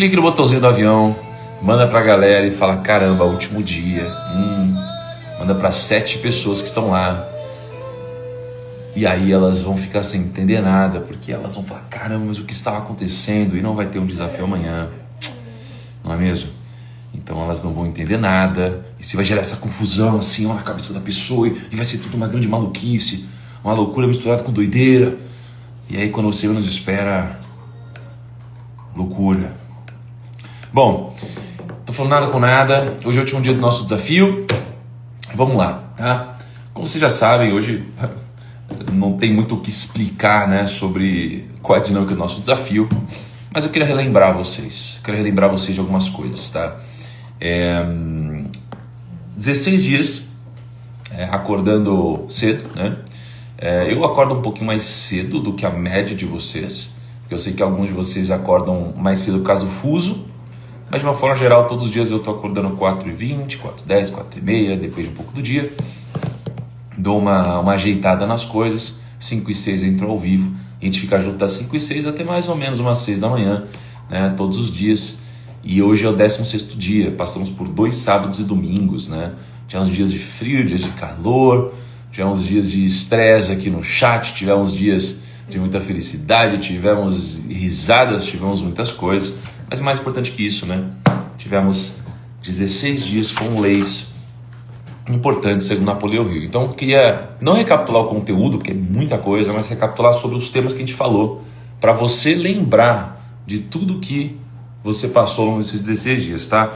clique no botãozinho do avião, manda pra galera e fala, caramba, último dia. Manda para 7 pessoas que estão lá. E aí elas vão ficar sem entender nada, porque elas vão falar, caramba, mas o que estava acontecendo? E não vai ter um desafio amanhã, não é mesmo? Então elas não vão entender nada, e você vai gerar essa confusão assim, ó, na cabeça da pessoa, e vai ser tudo uma grande maluquice, uma loucura misturada com doideira. E aí quando você menos espera, loucura. Bom, tô falando nada com nada, hoje é o último dia do nosso desafio, vamos lá, tá? Como vocês já sabem, hoje não tem muito o que explicar, né, sobre qual é a dinâmica do nosso desafio, mas eu queria relembrar vocês de algumas coisas, tá? 16 dias acordando cedo, né? Eu acordo um pouquinho mais cedo do que a média de vocês, porque eu sei que alguns de vocês acordam mais cedo por causa do fuso, mas de uma forma geral, todos os dias eu tô acordando 4h20, 4h10, 4h30, depende um pouco do dia. Dou uma ajeitada nas coisas, 5h06 entro ao vivo, a gente fica junto das 5h06 até mais ou menos umas 6 da manhã, né, todos os dias. E hoje é o 16º dia, passamos por 2 sábados e domingos, né? Tivemos dias de frio, dias de calor, tivemos dias de estresse aqui no chat, tivemos dias de muita felicidade, tivemos risadas, tivemos muitas coisas, mas mais importante que isso, né? Tivemos 16 dias com leis importantes, segundo Napoleão Hill. Então eu queria não recapitular o conteúdo, porque é muita coisa, mas recapitular sobre os temas que a gente falou, para você lembrar de tudo que você passou ao longo desses 16 dias, tá?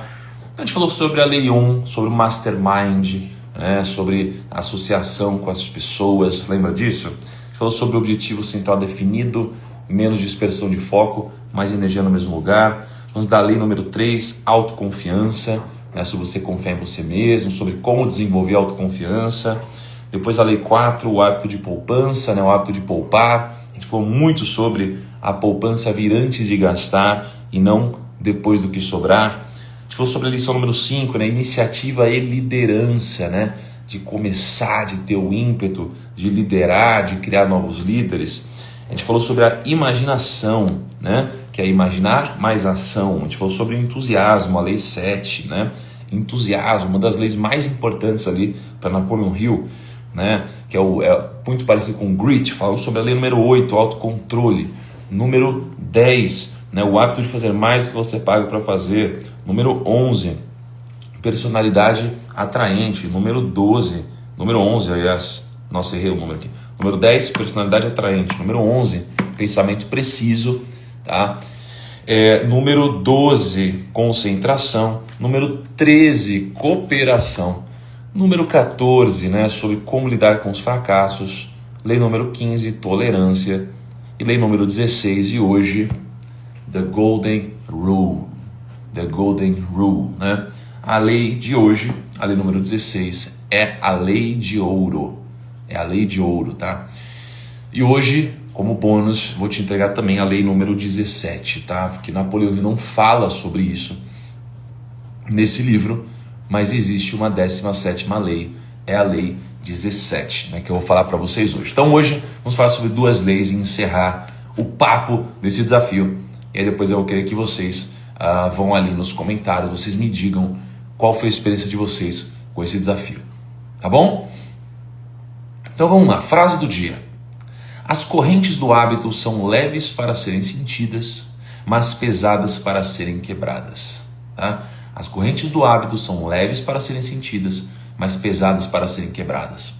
A gente falou sobre a Lei 1, sobre o Mastermind, né? Sobre a associação com as pessoas, lembra disso? A gente falou sobre o objetivo central definido, menos dispersão de foco, mais energia no mesmo lugar. Vamos da Lei número 3, autoconfiança, né, sobre você confiar em você mesmo, sobre como desenvolver a autoconfiança. Depois a Lei 4, o hábito de poupança, né, o hábito de poupar. A gente falou muito sobre a poupança vir antes de gastar e não depois do que sobrar. A gente falou sobre a lição número 5, né, iniciativa e liderança, né, de começar, de ter o ímpeto, de liderar, de criar novos líderes. A gente falou sobre a imaginação, né? Que é imaginar mais ação. A gente falou sobre entusiasmo, a lei 7, né? Entusiasmo, uma das leis mais importantes ali para Napoleon Hill, né? Que é muito parecido com grit. Falou sobre a lei número 8, autocontrole. Número 10, né? O hábito de fazer mais do que você paga para fazer. Número 11, personalidade atraente. Número 11, aliás, nossa, errei o número aqui. Número 10, personalidade atraente. Número 11, pensamento preciso, tá? Número 12, concentração. Número 13, cooperação. Número 14, né, sobre como lidar com os fracassos. Lei número 15, tolerância. E lei número 16, e hoje, The Golden Rule. The Golden Rule, né? A lei de hoje, a lei número 16, é a lei de ouro. É a lei de ouro, tá? E hoje, como bônus, vou te entregar também a lei número 17, tá? Porque Napoleão Hill não fala sobre isso nesse livro, mas existe uma 17ª lei, é a lei 17, né? Que eu vou falar para vocês hoje. Então hoje, vamos falar sobre 2 leis e encerrar o papo desse desafio. E aí depois eu vou querer que vocês vão ali nos comentários, vocês me digam qual foi a experiência de vocês com esse desafio, tá bom? Então vamos lá, frase do dia. As correntes do hábito são leves para serem sentidas, mas pesadas para serem quebradas. Tá? As correntes do hábito são leves para serem sentidas, mas pesadas para serem quebradas.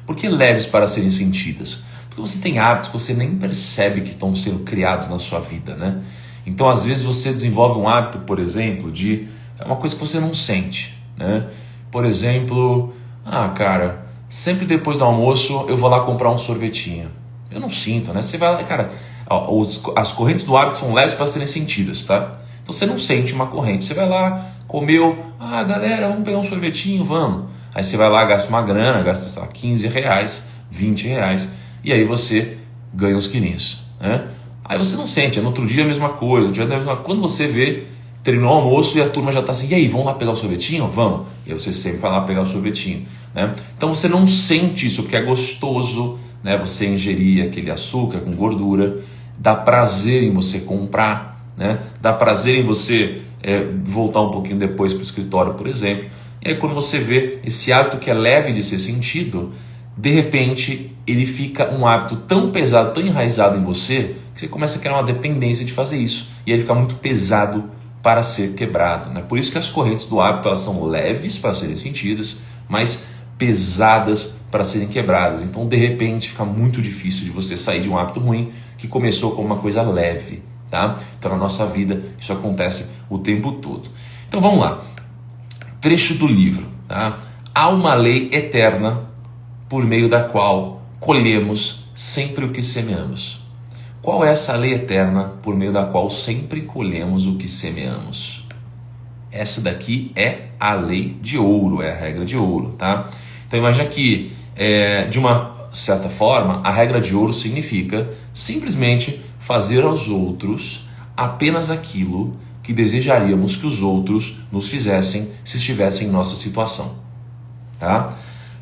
Por que leves para serem sentidas? Porque você tem hábitos que você nem percebe que estão sendo criados na sua vida, né? Então às vezes você desenvolve um hábito, por exemplo, de uma coisa que você não sente, né? Por exemplo, cara, sempre depois do almoço eu vou lá comprar um sorvetinho. Eu não sinto, né? Você vai lá, cara, as correntes do hábito são leves para serem sentidas, tá? Então você não sente uma corrente. Você vai lá, comeu, galera, vamos pegar um sorvetinho, vamos. Aí você vai lá, gasta uma grana, gasta, sei lá, R$15, R$20, e aí você ganha uns quilinhos, né? Aí você não sente, no outro dia a mesma coisa, quando você vê, terminou o almoço e a turma já está assim, e aí, vamos lá pegar o sorvetinho? Vamos. E aí você sempre vai lá pegar o sorvetinho, né? Então você não sente isso, porque é gostoso, né? Você ingerir aquele açúcar com gordura, dá prazer em você comprar, né? Dá prazer em você voltar um pouquinho depois para o escritório, por exemplo. E aí quando você vê esse hábito que é leve de ser sentido, de repente ele fica um hábito tão pesado, tão enraizado em você, que você começa a criar uma dependência de fazer isso. E aí fica muito pesado para ser quebrado, né? Por isso que as correntes do hábito elas são leves para serem sentidas, mas pesadas para serem quebradas. Então de repente fica muito difícil de você sair de um hábito ruim que começou como uma coisa leve, tá? Então na nossa vida isso acontece o tempo todo. Então vamos lá. Trecho do livro, tá? Há uma lei eterna por meio da qual colhemos sempre o que semeamos. Qual é essa lei eterna por meio da qual sempre colhemos o que semeamos? Essa daqui é a lei de ouro, é a regra de ouro, tá? Então imagina que, de uma certa forma, a regra de ouro significa simplesmente fazer aos outros apenas aquilo que desejaríamos que os outros nos fizessem se estivessem em nossa situação, tá?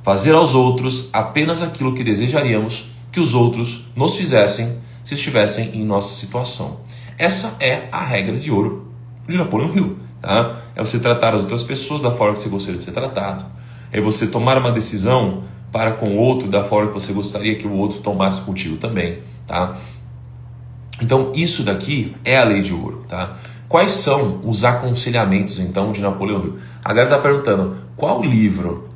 Fazer aos outros apenas aquilo que desejaríamos que os outros nos fizessem se estivessem em nossa situação. Essa é a regra de ouro de Napoleão Hill, tá? É você tratar as outras pessoas da forma que você gostaria de ser tratado. É você tomar uma decisão para com o outro da forma que você gostaria que o outro tomasse contigo também, tá? Então isso daqui é a lei de ouro, tá? Quais são os aconselhamentos então de Napoleão Hill? A galera está perguntando, qual livro?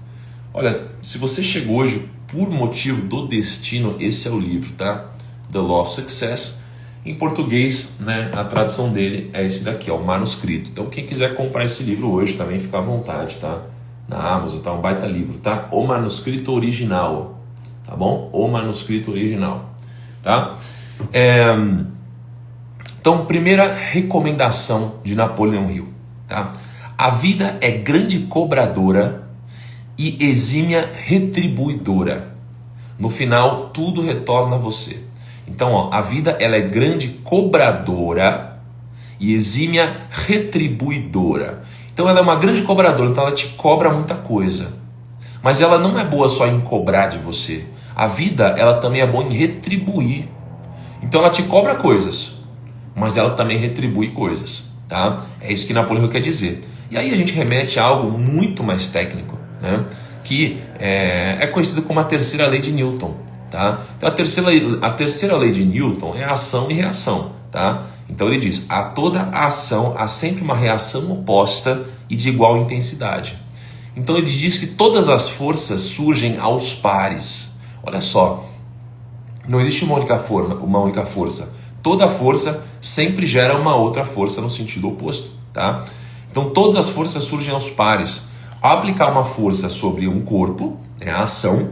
Olha, se você chegou hoje por motivo do destino, esse é o livro, tá? The Law of Success. Em português, né, a tradução dele é esse daqui, ó, o manuscrito. Então quem quiser comprar esse livro hoje também fica à vontade, tá? Na Amazon, tá? Um baita livro, tá? O manuscrito original, tá bom? O manuscrito original, tá? Então, primeira recomendação de Napoleão Hill, tá? A vida é grande cobradora e exímia retribuidora. No final, tudo retorna a você. Então, ó, a vida ela é grande cobradora e exímia retribuidora. Então, ela é uma grande cobradora, então ela te cobra muita coisa. Mas ela não é boa só em cobrar de você. A vida, ela também é boa em retribuir. Então, ela te cobra coisas, mas ela também retribui coisas, tá? É isso que Napoleão quer dizer. E aí a gente remete a algo muito mais técnico, né? Que é conhecido como a terceira lei de Newton, tá? Então a terceira lei de Newton é ação e reação, tá? Então ele diz, a toda ação há sempre uma reação oposta e de igual intensidade. Então ele diz que todas as forças surgem aos pares. Olha só, não existe uma única força. Toda força sempre gera uma outra força no sentido oposto, tá? Então todas as forças surgem aos pares. Ao aplicar uma força sobre um corpo, a ação,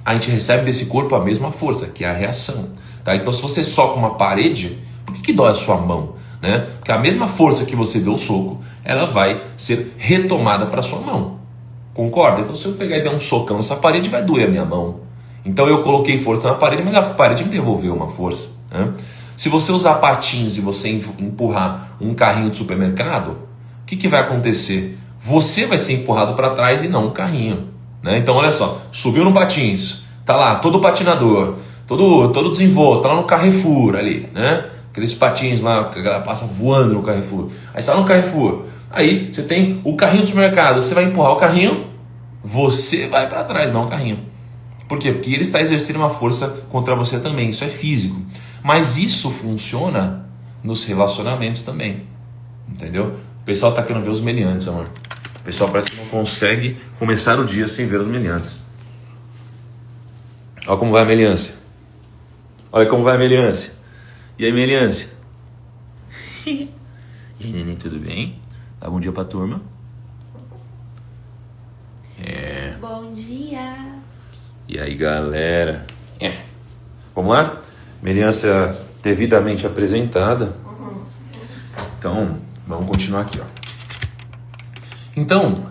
a gente recebe desse corpo a mesma força, que é a reação, tá? Então se você soca uma parede, por que dói a sua mão, né? Porque a mesma força que você deu o soco, ela vai ser retomada para sua mão, concorda? Então se eu pegar e der um socão nessa parede, vai doer a minha mão. Então eu coloquei força na parede, mas a parede me devolveu uma força, né? Se você usar patins e você empurrar um carrinho de supermercado, o que vai acontecer? Você vai ser empurrado para trás e não o carrinho, né? Então olha só, subiu no patins, tá lá todo patinador, todo desenvolto, tá lá no Carrefour ali, né? Aqueles patins lá que a galera passa voando no Carrefour. Aí você tá no Carrefour, aí você tem o carrinho do supermercado, você vai empurrar o carrinho, você vai para trás, não o carrinho. Por quê? Porque ele está exercendo uma força contra você também, isso é físico. Mas isso funciona nos relacionamentos também, entendeu? O pessoal tá querendo ver os meliantes, amor. O pessoal parece que não consegue começar o dia sem ver os meliantes. Olha como vai a meliância. Olha como vai a meliância. E aí, meliância? E aí, neném, tudo bem? Dá bom dia pra turma. Bom dia. E aí, galera? Vamos lá? Meliância devidamente apresentada. Então, vamos continuar aqui, ó. Então,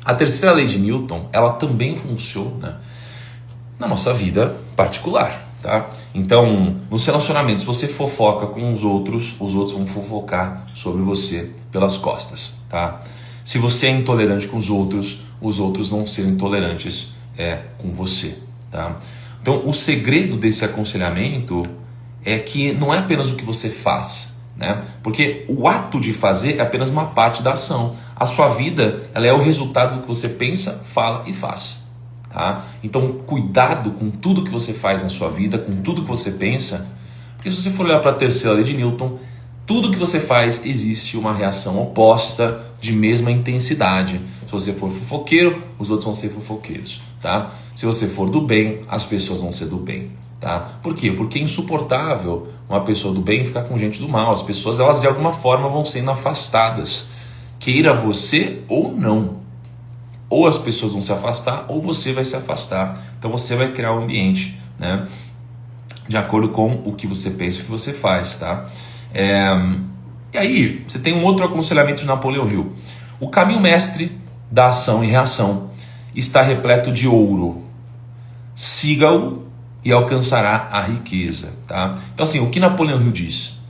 a terceira lei de Newton, ela também funciona na nossa vida particular, tá? Então, nos relacionamentos, se você fofoca com os outros vão fofocar sobre você pelas costas, tá? Se você é intolerante com os outros vão ser intolerantes com você, tá? Então, o segredo desse aconselhamento é que não é apenas o que você faz, né? Porque o ato de fazer é apenas uma parte da ação. A sua vida, ela é o resultado do que você pensa, fala e faz, tá? Então, cuidado com tudo que você faz na sua vida, com tudo que você pensa, porque se você for olhar para a terceira lei de Newton, tudo que você faz existe uma reação oposta de mesma intensidade. Se você for fofoqueiro, os outros vão ser fofoqueiros, tá? Se você for do bem, as pessoas vão ser do bem, tá? Por quê? Porque é insuportável uma pessoa do bem ficar com gente do mal. As pessoas, elas de alguma forma vão sendo afastadas, queira você ou não. Ou as pessoas vão se afastar, ou você vai se afastar. Então você vai criar um ambiente, né, de acordo com o que você pensa e o que você faz, tá? E aí, você tem um outro aconselhamento de Napoleão Hill. O caminho mestre da ação e reação está repleto de ouro. Siga-o e alcançará a riqueza, tá? Então assim, o que Napoleão Hill diz?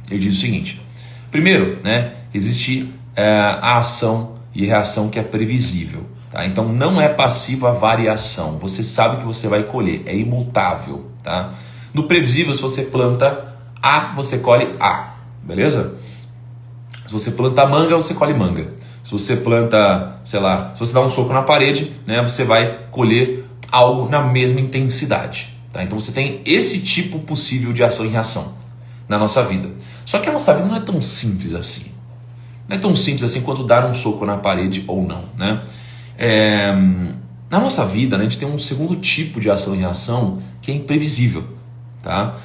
Ele diz o seguinte: primeiro, né, existe a ação e reação que é previsível, tá? Então não é passiva a variação. Você sabe que você vai colher, é imutável, tá? No previsível, se você planta A, você colhe A, beleza? Se você planta manga, você colhe manga. Se você planta, sei lá, se você dá um soco na parede, né, você vai colher algo na mesma intensidade, tá? Então você tem esse tipo possível de ação e reação na nossa vida. Só que a nossa vida não é tão simples assim. Não é tão simples assim quanto dar um soco na parede ou não, né? Na nossa vida, né, a gente tem um segundo tipo de ação e reação que é imprevisível, tá?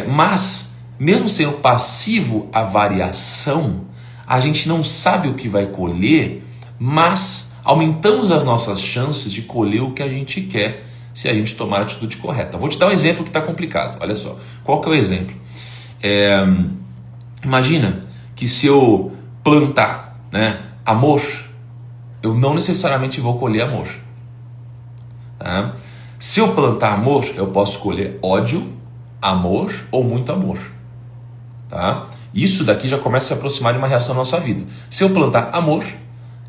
Mas, mesmo sendo passivo à variação, a gente não sabe o que vai colher, mas aumentamos as nossas chances de colher o que a gente quer se a gente tomar a atitude correta. Vou te dar um exemplo que está complicado, olha só. Qual que é o exemplo? Imagina que se eu plantar, né, amor, eu não necessariamente vou colher amor, tá? Se eu plantar amor, eu posso colher ódio, amor ou muito amor, tá? Isso daqui já começa a se aproximar de uma reação na nossa vida. Se eu plantar amor,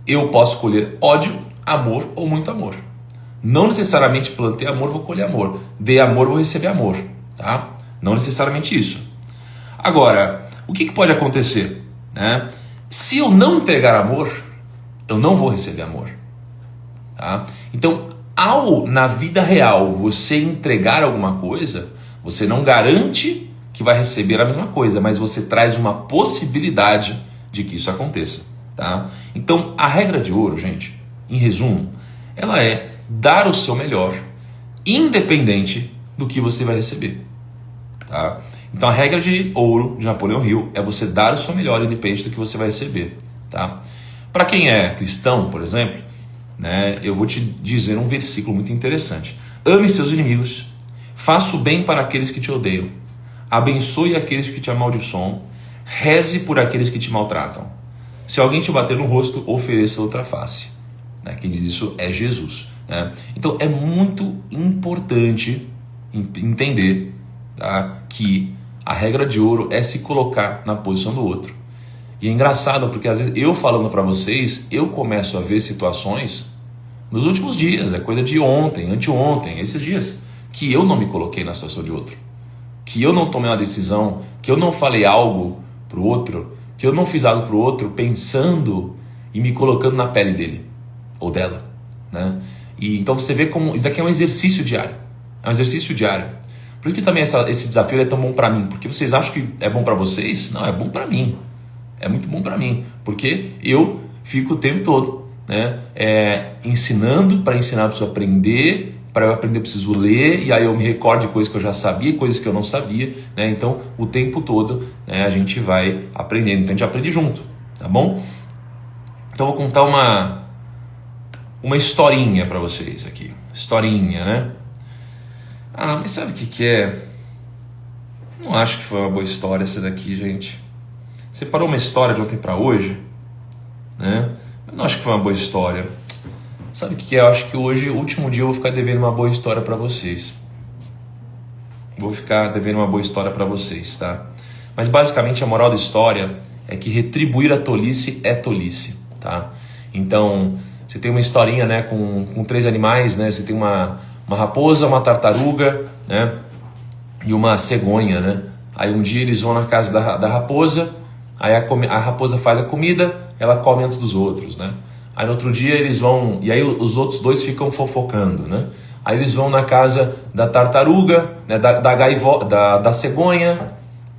eu posso colher ódio, amor ou muito amor. Não necessariamente plantei amor, vou colher amor. Dei amor, vou receber amor, tá? Não necessariamente isso. Agora, o que pode acontecer, né? Se eu não entregar amor, eu não vou receber amor, tá? Então, ao na vida real você entregar alguma coisa, você não garante que vai receber a mesma coisa, mas você traz uma possibilidade de que isso aconteça, tá? Então, a regra de ouro, gente, em resumo, ela é dar o seu melhor, independente do que você vai receber, tá? Então, a regra de ouro de Napoleão Hill é você dar o seu melhor, independente do que você vai receber, tá? Para quem é cristão, por exemplo, né, eu vou te dizer um versículo muito interessante. Ame seus inimigos, faça o bem para aqueles que te odeiam, abençoe aqueles que te amaldiçoam, reze por aqueles que te maltratam. Se alguém te bater no rosto, ofereça outra face, né? Quem diz isso é Jesus, né? Então é muito importante entender, tá, que a regra de ouro é se colocar na posição do outro. E é engraçado porque às vezes eu falando para vocês, eu começo a ver situações nos últimos dias, é coisa de ontem, anteontem, esses dias, que eu não me coloquei na situação de outro, que eu não tomei uma decisão, que eu não falei algo pro outro, que eu não fiz algo pro outro pensando e me colocando na pele dele ou dela, né? E então você vê como isso aqui é um exercício diário, é um exercício diário. Por isso que também esse desafio é tão bom para mim, porque vocês acham que é bom para vocês? Não, é bom para mim. É muito bom para mim, porque eu fico o tempo todo, né, ensinando. Para ensinar eu preciso aprender, para eu aprender eu preciso ler, e aí eu me recordo de coisas que eu já sabia, coisas que eu não sabia, né? Então o tempo todo, né, a gente vai aprendendo, então a gente aprende junto, tá bom? Então eu vou contar uma historinha para vocês aqui, historinha, né? Ah, mas sabe o que é? Não acho que foi uma boa história essa daqui, gente. Separou uma história de ontem para hoje, né? Eu não acho que foi uma boa história. Sabe o que é? Eu acho que hoje, o último dia, eu vou ficar devendo uma boa história para vocês. Vou ficar devendo uma boa história para vocês, tá? Mas basicamente a moral da história é que retribuir a tolice é tolice, tá? Então, você tem uma historinha, né, com 3 animais, né? Você tem uma raposa, uma tartaruga, né? E uma cegonha, né? Aí um dia eles vão na casa da raposa, aí a raposa faz a comida, ela come antes dos outros, né? Aí no outro dia eles vão, e aí os outros dois ficam fofocando, né? Aí eles vão na casa da tartaruga, né, da cegonha,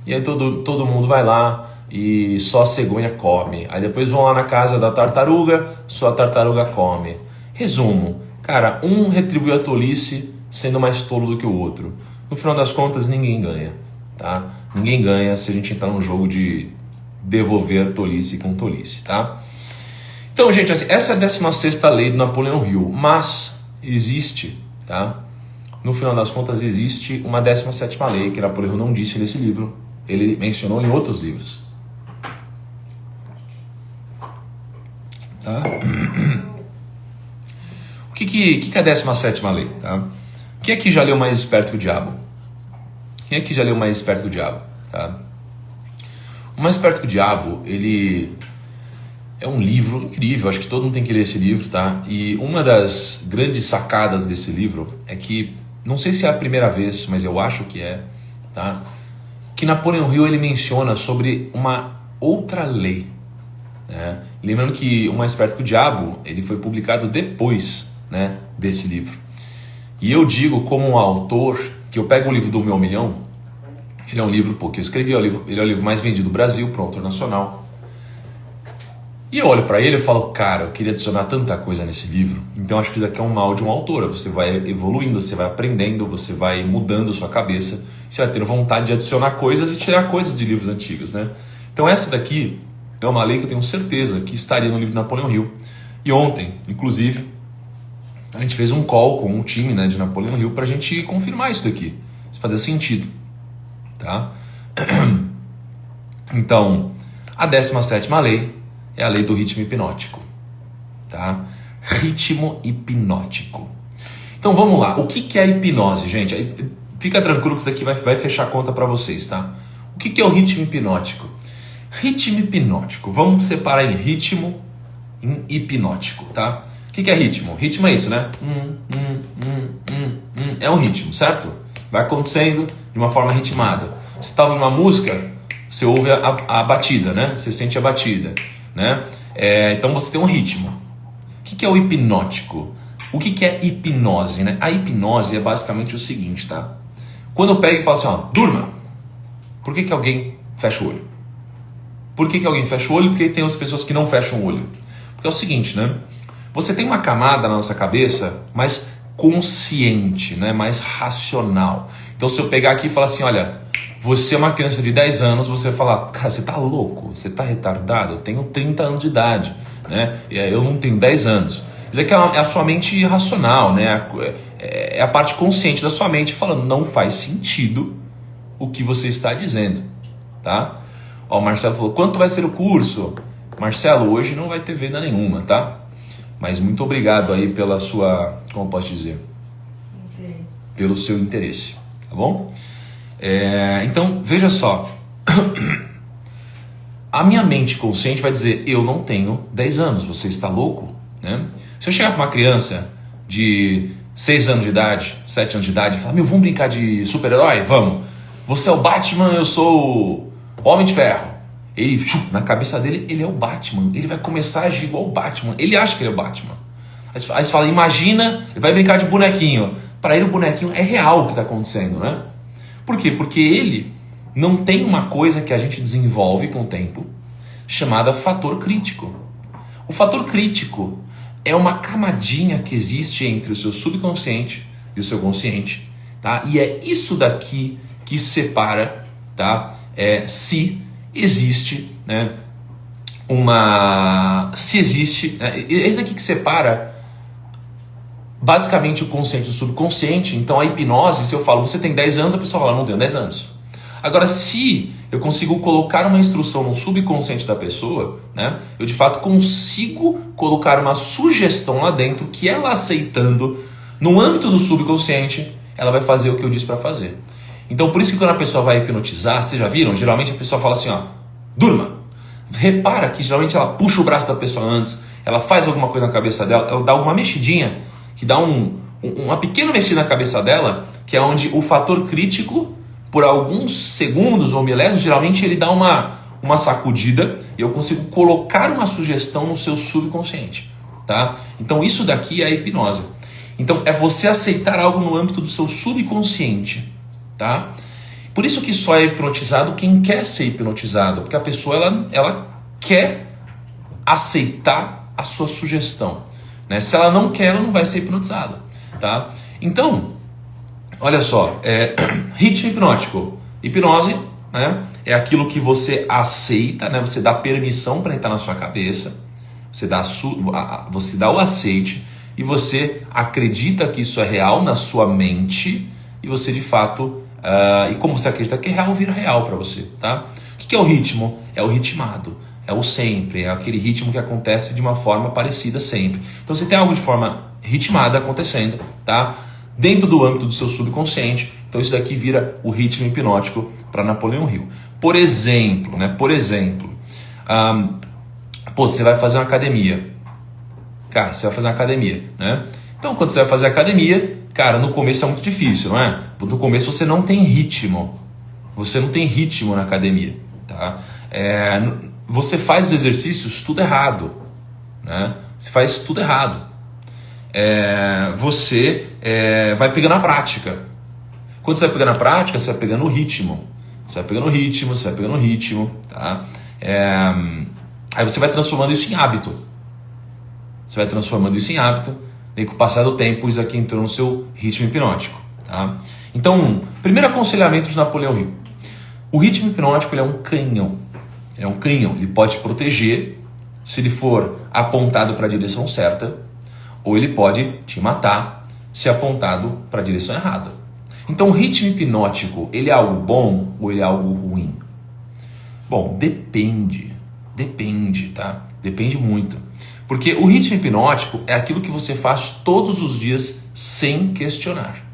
e aí todo mundo vai lá e só a cegonha come. Aí depois vão lá na casa da tartaruga, só a tartaruga come. Resumo, cara, um retribui a tolice sendo mais tolo do que o outro. No final das contas, ninguém ganha, tá? Ninguém ganha se a gente entrar num jogo de devolver tolice com tolice, tá? Então, gente, assim, essa é a 16ª lei do Napoleão Hill, mas existe, tá? No final das contas, existe uma 17ª lei que Napoleão Hill não disse nesse livro, ele mencionou em outros livros. Tá? O que é a 17ª lei? Tá? Quem aqui já leu Mais Esperto que o Diabo? Quem aqui já leu Mais Esperto que o Diabo? Tá? O Mais Esperto que o Diabo, ele é um livro incrível, acho que todo mundo tem que ler esse livro, tá? E uma das grandes sacadas desse livro é que, não sei se é a primeira vez, mas eu acho que é, tá? Que Napoleão Hill ele menciona sobre uma outra lei, né? Lembrando que O Mais Esperto que o Diabo, ele foi publicado depois, né, desse livro. E eu digo como um autor, que eu pego o livro do Meu Milhão, ele é um livro, que eu escrevi, ele é o livro mais vendido do Brasil, para um autor nacional. E eu olho para ele e falo, cara, eu queria adicionar tanta coisa nesse livro. Então acho que isso aqui é um mal de um autor. Você vai evoluindo, você vai aprendendo, você vai mudando a sua cabeça. Você vai ter vontade de adicionar coisas e tirar coisas de livros antigos, né? Então essa daqui é uma lei que eu tenho certeza que estaria no livro de Napoleão Hill. E ontem, inclusive, a gente fez um call com um time, né, de Napoleão Hill para a gente confirmar isso daqui. Se fazer sentido, tá? Então, a 17ª lei é a lei do ritmo hipnótico, tá? Ritmo hipnótico. Então vamos lá, o que é a hipnose, gente? Fica tranquilo que isso daqui vai fechar a conta para vocês, tá? O que é o ritmo hipnótico? Ritmo hipnótico, vamos separar em ritmo e hipnótico, tá? O que é ritmo? Ritmo é isso, né? É um ritmo, certo? Vai acontecendo de uma forma ritmada. Você está ouvindo uma música, você ouve a batida, né? Você sente a batida, né? Então você tem um ritmo. O que é o hipnótico? O que é hipnose, né? A hipnose é basicamente o seguinte, tá? Quando eu pego e falo assim, ó, durma. Por que alguém fecha o olho? Por que alguém fecha o olho? Porque tem outras pessoas que não fecham o olho. Porque é o seguinte, né? Você tem uma camada na nossa cabeça mais consciente, né? Mais racional. Então se eu pegar aqui e falar assim, olha, você é uma criança de 10 anos, você vai falar, cara, você tá louco, você tá retardado, eu tenho 30 anos de idade, né? Eu não tenho 10 anos. Isso aqui é a sua mente racional, né? É a parte consciente da sua mente falando, não faz sentido o que você está dizendo, tá? Ó, o Marcelo falou, quanto vai ser o curso? Marcelo, hoje não vai ter venda nenhuma, tá? Mas muito obrigado aí pela sua, como posso dizer? Interesse. Pelo seu interesse, tá bom? Então, veja só. A minha mente consciente vai dizer, eu não tenho 10 anos, você está louco? Né? Se eu chegar para uma criança de 6 anos de idade, 7 anos de idade, e falar, vamos brincar de super-herói? Vamos. Você é o Batman, eu sou o Homem de Ferro. Ele, na cabeça dele, ele é o Batman. Ele vai começar a agir igual o Batman. Ele acha que ele é o Batman. Aí você fala, imagina, ele vai brincar de bonequinho. Para ele o bonequinho é real o que está acontecendo, né? Por quê? Porque ele não tem uma coisa que a gente desenvolve com o tempo chamada fator crítico. O fator crítico é uma camadinha que existe entre o seu subconsciente e o seu consciente, tá? E é isso daqui que separa, tá? Se existe, né? Se existe, é isso daqui que separa basicamente o consciente do subconsciente. Então a hipnose, se eu falo, você tem 10 anos, a pessoa fala, não tenho 10 anos. Agora, se eu consigo colocar uma instrução no subconsciente da pessoa, né, eu de fato consigo colocar uma sugestão lá dentro que ela aceitando, no âmbito do subconsciente, ela vai fazer o que eu disse para fazer. Então por isso que quando a pessoa vai hipnotizar, vocês já viram? Geralmente a pessoa fala assim, ó, durma. Repara que geralmente ela puxa o braço da pessoa antes, ela faz alguma coisa na cabeça dela, ela dá uma mexidinha, que dá uma pequena mexida na cabeça dela, que é onde o fator crítico por alguns segundos ou milésimos, geralmente ele dá uma sacudida e eu consigo colocar uma sugestão no seu subconsciente, tá? Então isso daqui é a hipnose. Então é você aceitar algo no âmbito do seu subconsciente, tá? Por isso que só é hipnotizado quem quer ser hipnotizado, porque a pessoa ela quer aceitar a sua sugestão, né? Se ela não quer, ela não vai ser hipnotizada, tá? Então, olha só, ritmo hipnótico, hipnose, né? É aquilo que você aceita, né? Você dá permissão para entrar na sua cabeça, você dá o aceite e você acredita que isso é real na sua mente e você de fato, e como você acredita que é real, vira real para você, tá? O que é o ritmo? É o ritmado, é o sempre, é aquele ritmo que acontece de uma forma parecida sempre. Então você tem algo de forma ritmada acontecendo, tá? Dentro do âmbito do seu subconsciente, então isso daqui vira o ritmo hipnótico para Napoleão Hill. Por exemplo, você vai fazer uma academia. Cara, você vai fazer uma academia, né? Então, quando você vai fazer academia, cara, no começo é muito difícil, não é? No começo você não tem ritmo. Você não tem ritmo na academia, tá? Você faz os exercícios tudo errado, né? Você faz tudo errado. Você vai pegando a prática. Quando você vai pegando a prática, você vai pegando o ritmo. Você vai pegando o ritmo, tá? Aí você vai transformando isso em hábito. E com o passar do tempo, isso aqui entrou no seu ritmo hipnótico, tá? Então, primeiro aconselhamento de Napoleão Hill. O ritmo hipnótico ele é um canhão. Ele pode te proteger se ele for apontado para a direção certa, ou ele pode te matar se apontado para a direção errada. Então o ritmo hipnótico, ele é algo bom ou ele é algo ruim? Bom, depende, tá? Depende muito. Porque o ritmo hipnótico é aquilo que você faz todos os dias sem questionar.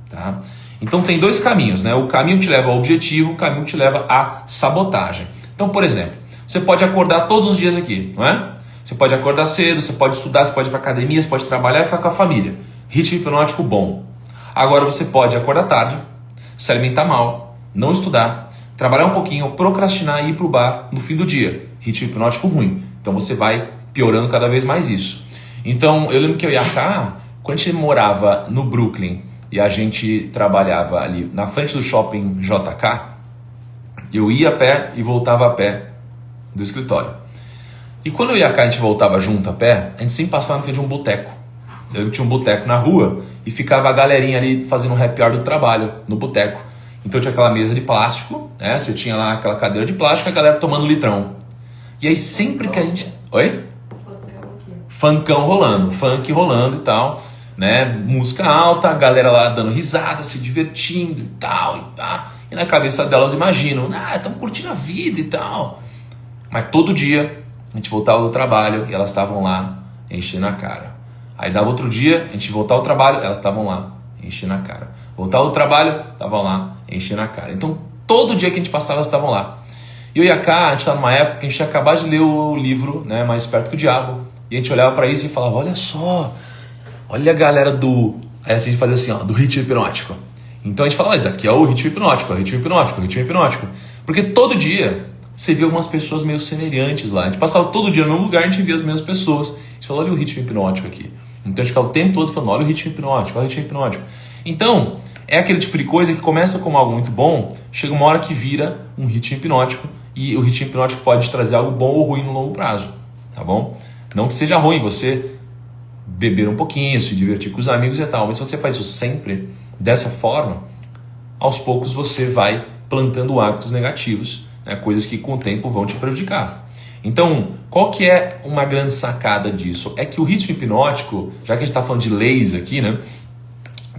Tá? Então tem dois caminhos, né? O caminho te leva ao objetivo, o caminho te leva à sabotagem. Então, por exemplo, você pode acordar todos os dias aqui, não é? Você pode acordar cedo, você pode estudar, você pode ir para academia, você pode trabalhar e ficar com a família. Ritmo hipnótico bom. Agora você pode acordar tarde, se alimentar mal, não estudar, trabalhar um pouquinho, procrastinar e ir para o bar no fim do dia. Ritmo hipnótico ruim. Então você vai piorando cada vez mais isso. Então eu lembro que eu ia cá, quando a gente morava no Brooklyn e a gente trabalhava ali na frente do shopping JK, eu ia a pé e voltava a pé do escritório. E quando eu ia cá, a gente voltava junto a pé, a gente sempre passava no frente de um boteco. Eu tinha um boteco na rua e ficava a galerinha ali fazendo um happy hour do trabalho no boteco. Então tinha aquela mesa de plástico, né? Você tinha lá aquela cadeira de plástico e a galera tomando litrão. E aí sempre que a gente... Oi? Funkão rolando, funk rolando e tal, né? Música alta, a galera lá dando risada, se divertindo e tal, e tá. E na cabeça delas imaginam, estamos curtindo a vida e tal. Mas todo dia a gente voltava do trabalho e elas estavam lá enchendo a cara. Aí dava outro dia, a gente voltava ao trabalho, elas estavam lá enchendo a cara. Voltava do trabalho, estavam lá enchendo a cara. Então todo dia que a gente passava, elas estavam lá. E eu ia cá, a gente estava numa época que a gente tinha acabado de ler o livro, né, Mais Esperto que o Diabo. E a gente olhava para isso e falava, olha só, olha a galera do... Aí assim a gente fazia assim, ó, do ritmo hipnótico. Então a gente falava, isso aqui é o ritmo hipnótico, Porque todo dia você via algumas pessoas meio semelhantes lá. A gente passava todo dia num lugar e a gente via as mesmas pessoas. A gente falava, olha o ritmo hipnótico aqui. Então a gente ficava o tempo todo falando, olha o ritmo hipnótico. Então, é aquele tipo de coisa que começa como algo muito bom, chega uma hora que vira um ritmo hipnótico e o ritmo hipnótico pode te trazer algo bom ou ruim no longo prazo, tá bom? Não que seja ruim você beber um pouquinho, se divertir com os amigos e tal, mas se você faz isso sempre dessa forma, aos poucos você vai plantando hábitos negativos, né, coisas que com o tempo vão te prejudicar. Então, qual que é uma grande sacada disso? É que o ritmo hipnótico, já que a gente está falando de leis aqui, né?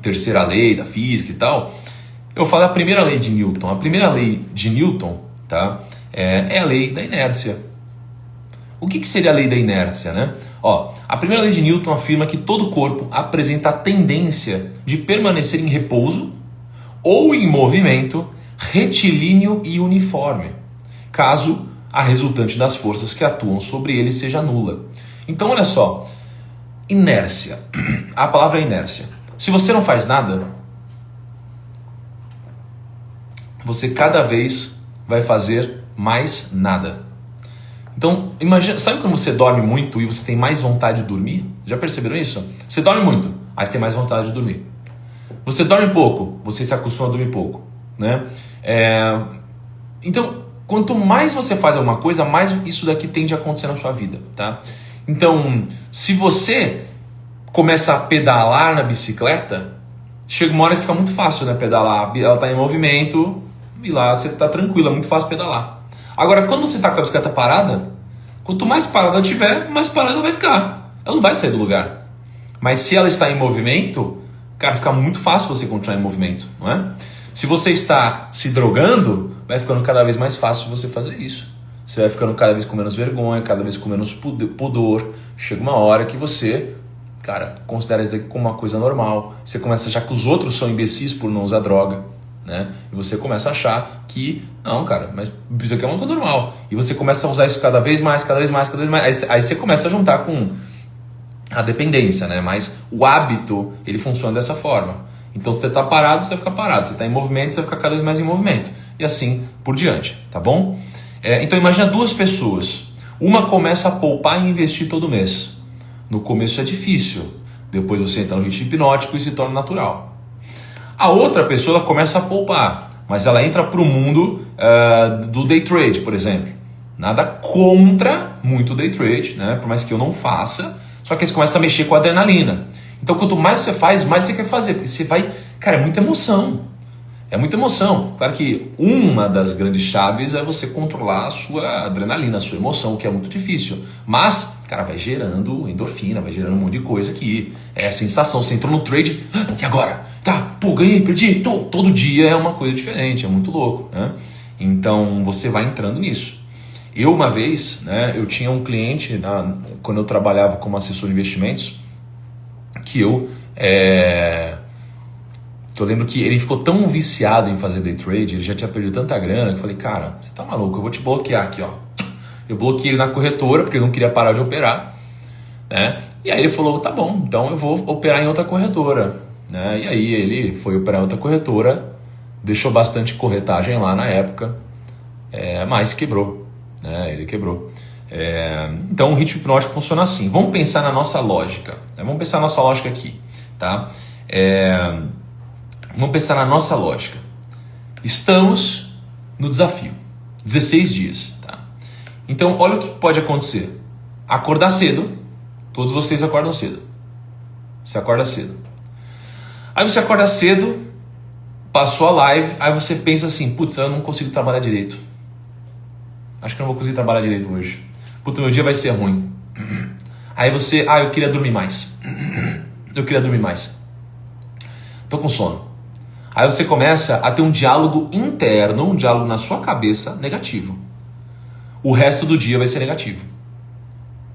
Terceira lei da física e tal, eu falo a primeira lei de Newton. A primeira lei de Newton, tá, é a lei da inércia. O que seria a lei da inércia, né? A primeira lei de Newton afirma que todo corpo apresenta a tendência de permanecer em repouso ou em movimento retilíneo e uniforme, caso a resultante das forças que atuam sobre ele seja nula. Então, olha só, inércia. A palavra é inércia. Se você não faz nada, você cada vez vai fazer mais nada. Então, imagina, sabe quando você dorme muito e você tem mais vontade de dormir? Já perceberam isso? Você dorme muito, aí você tem mais vontade de dormir. Você dorme pouco, você se acostuma a dormir pouco, né? Então, quanto mais você faz alguma coisa, mais isso daqui tende a acontecer na sua vida, tá? Então, se você começa a pedalar na bicicleta, chega uma hora que fica muito fácil, né, pedalar. Ela está em movimento e lá você está tranquilo, é muito fácil pedalar. Agora, quando você está com a bicicleta parada, quanto mais parada ela tiver, mais parada ela vai ficar. Ela não vai sair do lugar. Mas se ela está em movimento, cara, fica muito fácil você continuar em movimento, não é? Se você está se drogando, vai ficando cada vez mais fácil você fazer isso. Você vai ficando cada vez com menos vergonha, cada vez com menos pudor. Chega uma hora que você, cara, considera isso aqui como uma coisa normal. Você começa a achar que os outros são imbecis por não usar droga, né? E você começa a achar que, não, cara, mas isso aqui é uma coisa normal. E você começa a usar isso cada vez mais, cada vez mais, cada vez mais. Aí você começa a juntar com a dependência, né? Mas o hábito, ele funciona dessa forma. Então, se você está parado, você vai ficar parado. Se você está em movimento, você vai ficar cada vez mais em movimento. E assim por diante, tá bom? Então, imagina duas pessoas. Uma começa a poupar e investir todo mês. No começo é difícil. Depois você entra no ritmo hipnótico e se torna natural. A outra pessoa ela começa a poupar, mas ela entra para o mundo do day trade, por exemplo. Nada contra muito day trade, né? Por mais que eu não faça. Só que você começa a mexer com a adrenalina. Então, quanto mais você faz, mais você quer fazer. Porque você vai... Cara, é muita emoção. É muita emoção. Claro que uma das grandes chaves é você controlar a sua adrenalina, a sua emoção, que é muito difícil. Mas, cara, vai gerando endorfina, vai gerando um monte de coisa que é a sensação. Você entrou no trade, e agora? Tá, pô, ganhei, perdi. Todo dia é uma coisa diferente, é muito louco, né? Então, você vai entrando nisso. Eu, uma vez, né, eu tinha um cliente, quando eu trabalhava como assessor de investimentos, que eu lembro que ele ficou tão viciado em fazer day trade, ele já tinha perdido tanta grana, que eu falei, cara, você tá maluco, eu vou te bloquear aqui, ó. Eu bloqueei ele na corretora, porque ele não queria parar de operar, né? E aí ele falou, tá bom, então eu vou operar em outra corretora, né? E aí ele foi operar em outra corretora, deixou bastante corretagem lá na época, mas quebrou, né? Ele quebrou. Então o ritmo hipnótico funciona assim. Vamos pensar na nossa lógica, né? Vamos pensar na nossa lógica aqui, tá? Vamos pensar na nossa lógica. Estamos no desafio, 16 dias, tá? Então olha o que pode acontecer. Acordar cedo, todos vocês acordam cedo. Você acorda cedo. Aí você acorda cedo, passou a live, aí você pensa assim, putz, eu não consigo trabalhar direito. Acho que eu não vou conseguir trabalhar direito hoje. Puta, meu dia vai ser ruim. Aí você, eu queria dormir mais. Eu queria dormir mais. Tô com sono. Aí você começa a ter um diálogo interno, um diálogo na sua cabeça negativo. O resto do dia vai ser negativo.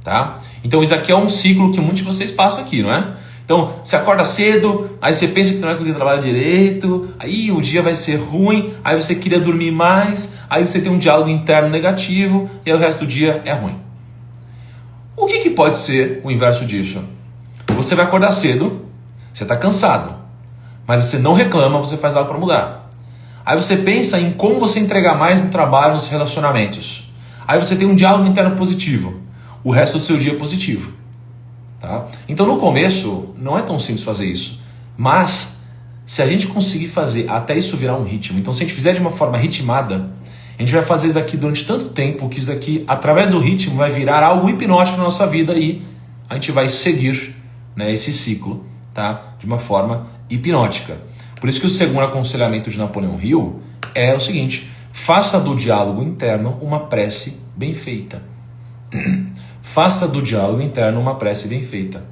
Tá? Então isso aqui é um ciclo que muitos de vocês passam aqui, não é? Então, você acorda cedo, aí você pensa que você não vai conseguir trabalhar direito, aí o dia vai ser ruim, aí você queria dormir mais, aí você tem um diálogo interno negativo, e aí o resto do dia é ruim. O que pode ser o inverso disso? Você vai acordar cedo, você está cansado, mas você não reclama, você faz algo para mudar. Aí você pensa em como você entregar mais no trabalho, nos relacionamentos. Aí você tem um diálogo interno positivo, o resto do seu dia é positivo. Tá? Então no começo não é tão simples fazer isso, mas se a gente conseguir fazer até isso virar um ritmo, então se a gente fizer de uma forma ritmada, a gente vai fazer isso daqui durante tanto tempo que isso daqui, através do ritmo, vai virar algo hipnótico na nossa vida e a gente vai seguir, né, esse ciclo, tá, de uma forma hipnótica. Por isso que o segundo aconselhamento de Napoleão Hill é o seguinte: faça do diálogo interno uma prece bem feita. Faça do diálogo interno uma prece bem feita.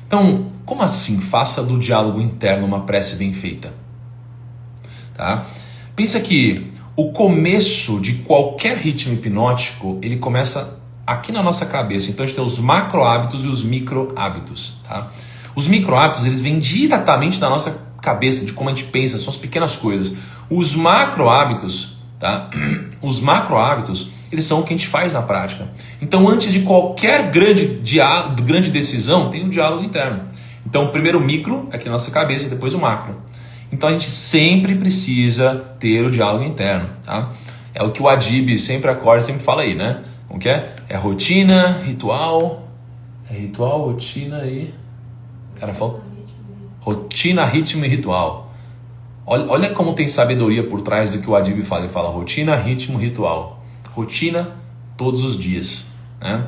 Então, como assim faça do diálogo interno uma prece bem feita? Tá? Pensa que o começo de qualquer ritmo hipnótico, ele começa aqui na nossa cabeça. Então a gente tem os macro hábitos e os micro hábitos. Tá? Os micro hábitos, eles vêm diretamente da nossa cabeça, de como a gente pensa, são as pequenas coisas. Os macro hábitos, tá? Os macro hábitos, eles são o que a gente faz na prática. Então, antes de qualquer grande decisão, tem um diálogo interno. Então, primeiro o micro, aqui na nossa cabeça, depois o macro. Então, a gente sempre precisa ter o diálogo interno, tá? É o que o Adib sempre acorda, sempre fala aí, né? Como que é? É rotina, ritual... É ritual, rotina e... Cara, fala... Rotina, ritmo e ritual. Olha como tem sabedoria por trás do que o Adib fala. Ele fala rotina, ritmo, ritual. Rotina, todos os dias, né?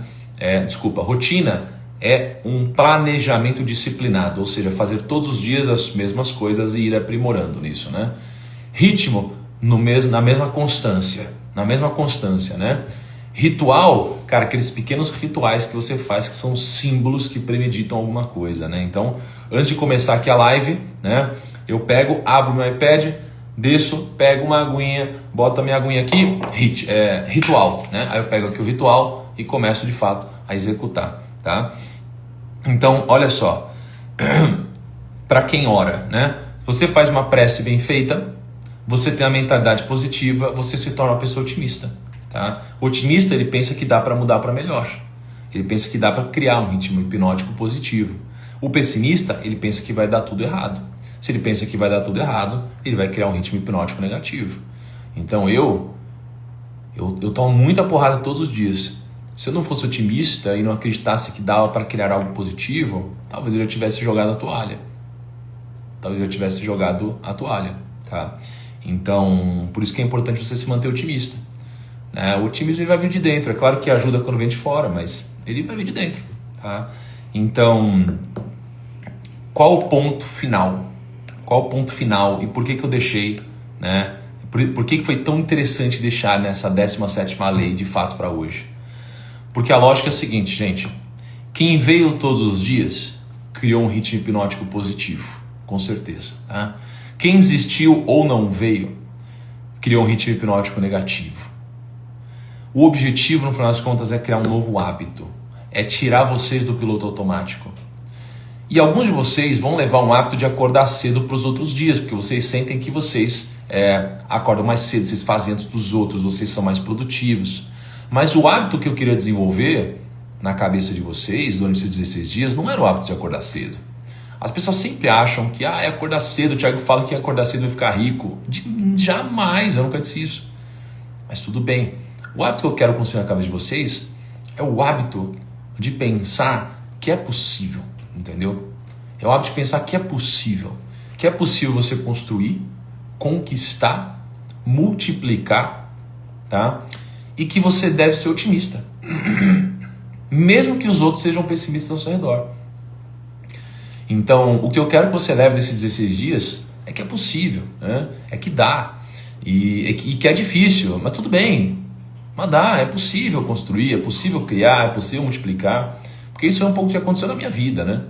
Rotina é um planejamento disciplinado, ou seja, fazer todos os dias as mesmas coisas e ir aprimorando nisso, né? Ritmo, na mesma constância, né? Ritual, cara, aqueles pequenos rituais que você faz que são símbolos que premeditam alguma coisa, né? Então, antes de começar aqui a live, né? Eu pego, abro meu iPad, desço, pego uma aguinha, boto a minha aguinha aqui, ritual, né? Aí eu pego aqui o ritual e começo de fato a executar, tá? Então, olha só, para quem ora, né? Você faz uma prece bem feita, você tem a mentalidade positiva, você se torna uma pessoa otimista, tá? O otimista, ele pensa que dá para mudar para melhor, ele pensa que dá para criar um ritmo hipnótico positivo. O pessimista, ele pensa que vai dar tudo errado. Se ele pensa que vai dar tudo errado, ele vai criar um ritmo hipnótico negativo. Então eu tomo muita porrada todos os dias. Se eu não fosse otimista e não acreditasse que dava para criar algo positivo, talvez eu já tivesse jogado a toalha. Tá? Então, por isso que é importante você se manter otimista. O otimismo ele vai vir de dentro. É claro que ajuda quando vem de fora, mas ele vai vir de dentro. Tá? Então, qual o ponto final? Qual o ponto final e por que eu deixei, né? Por que foi tão interessante deixar nessa 17ª lei de fato para hoje? Porque a lógica é a seguinte, gente. Quem veio todos os dias criou um ritmo hipnótico positivo, com certeza. Tá? Quem existiu ou não veio criou um ritmo hipnótico negativo. O objetivo, no final das contas, é criar um novo hábito. É tirar vocês do piloto automático. E alguns de vocês vão levar um hábito de acordar cedo para os outros dias, porque vocês sentem que vocês acordam mais cedo, vocês fazem antes dos outros, vocês são mais produtivos. Mas o hábito que eu queria desenvolver na cabeça de vocês durante esses 16 dias não era o hábito de acordar cedo. As pessoas sempre acham que é acordar cedo, o Thiago fala que acordar cedo vai ficar rico. Jamais, eu nunca disse isso. Mas tudo bem. O hábito que eu quero construir na cabeça de vocês é o hábito de pensar que é possível, entendeu? É o hábito de pensar que é possível você construir, conquistar, multiplicar, tá? E que você deve ser otimista, mesmo que os outros sejam pessimistas ao seu redor. Então, o que eu quero que você leve desses 16 dias é que é possível, né? É que dá, e que é difícil, mas tudo bem, mas dá, é possível construir, é possível criar, é possível multiplicar, porque isso é um pouco que aconteceu na minha vida, né?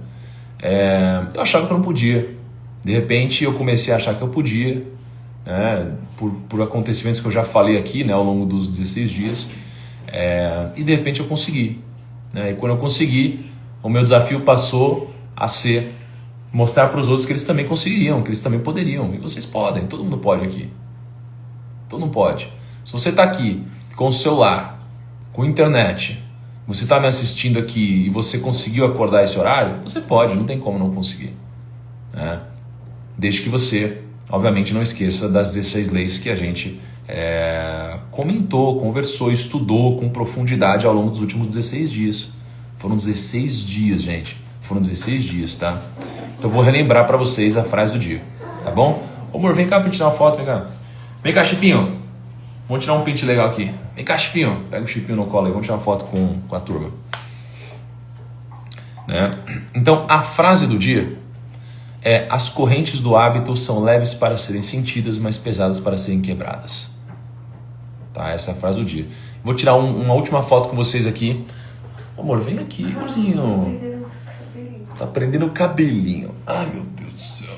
Eu achava que eu não podia, de repente eu comecei a achar que eu podia, né? Por acontecimentos que eu já falei aqui, né, ao longo dos 16 dias, e de repente eu consegui, né? E quando eu consegui, o meu desafio passou a ser mostrar para os outros que eles também conseguiriam, que eles também poderiam, e vocês podem, todo mundo pode aqui, todo mundo pode. Se você está aqui com o celular, com a internet, você está me assistindo aqui e você conseguiu acordar esse horário, você pode, não tem como não conseguir, né? Desde que você, obviamente, não esqueça das 16 leis que a gente comentou, conversou, estudou com profundidade ao longo dos últimos 16 dias. Foram 16 dias, gente. Foram 16 dias, tá? Então eu vou relembrar para vocês a frase do dia, tá bom? Ô, amor, vem cá pra gente tirar uma foto, vem cá. Vem cá, Chipinho. Vamos tirar um print legal aqui. Vem cá, Chipinho. Pega o Chipinho no colo aí, vamos tirar uma foto com a turma. Né? Então, a frase do dia é: as correntes do hábito são leves para serem sentidas, mas pesadas para serem quebradas. Tá? Essa é a frase do dia. Vou tirar uma última foto com vocês aqui. Amor, vem aqui, amorzinho. Tá prendendo o cabelinho. Ai, meu Deus do céu.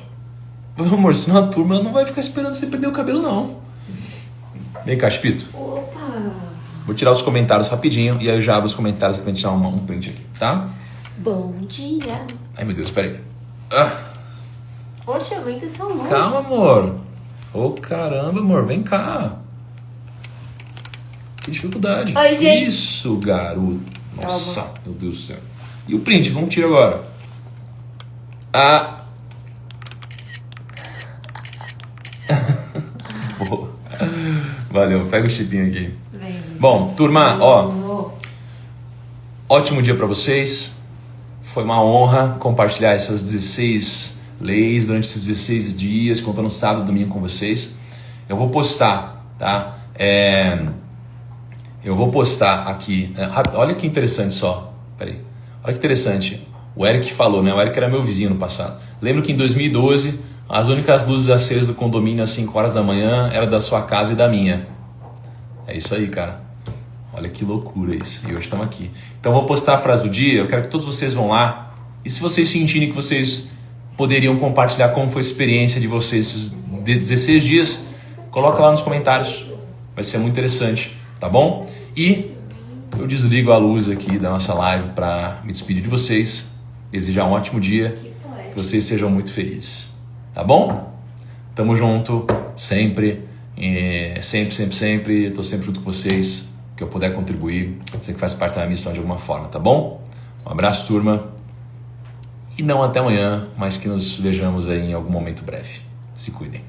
Amor, senão a turma não vai ficar esperando você prender o cabelo, não. Vem cá, Chipito. Opa! Vou tirar os comentários rapidinho e aí eu já abro os comentários pra gente tirar um print aqui, tá? Bom dia! Ai, meu Deus, peraí. Ô, Thiago, entra essa luz. Calma, amor. Ô, caramba, amor, vem cá. Que dificuldade. Oi, gente. Isso, garoto. Nossa, Calma. meu Deus do céu. E o print, vamos tirar agora. Ah. Boa. Valeu, pega o chipinho aqui. Vem. Bom, turma, ó, ótimo dia para vocês. Foi uma honra compartilhar essas 16 leis durante esses 16 dias, contando sábado e domingo com vocês. Eu vou postar, tá? Eu vou postar aqui. Olha que interessante só. Peraí. Olha que interessante. O Eric falou, né? O Eric era meu vizinho no passado. Lembro que em 2012, as únicas luzes acesas do condomínio às 5 horas da manhã era da sua casa e da minha. É isso aí, cara. Olha que loucura isso. E hoje estamos aqui. Então eu vou postar a frase do dia. Eu quero que todos vocês vão lá. E se vocês sentirem que vocês poderiam compartilhar como foi a experiência de vocês esses 16 dias, coloca lá nos comentários. Vai ser muito interessante, tá bom? E eu desligo a luz aqui da nossa live para me despedir de vocês. Desejar um ótimo dia. Que vocês sejam muito felizes. Tá bom? Tamo junto. Sempre. Sempre. Tô sempre junto com vocês. Que eu puder contribuir. Você que faz parte da minha missão de alguma forma, tá bom? Um abraço, turma. E não até amanhã, mas que nos vejamos aí em algum momento breve. Se cuidem.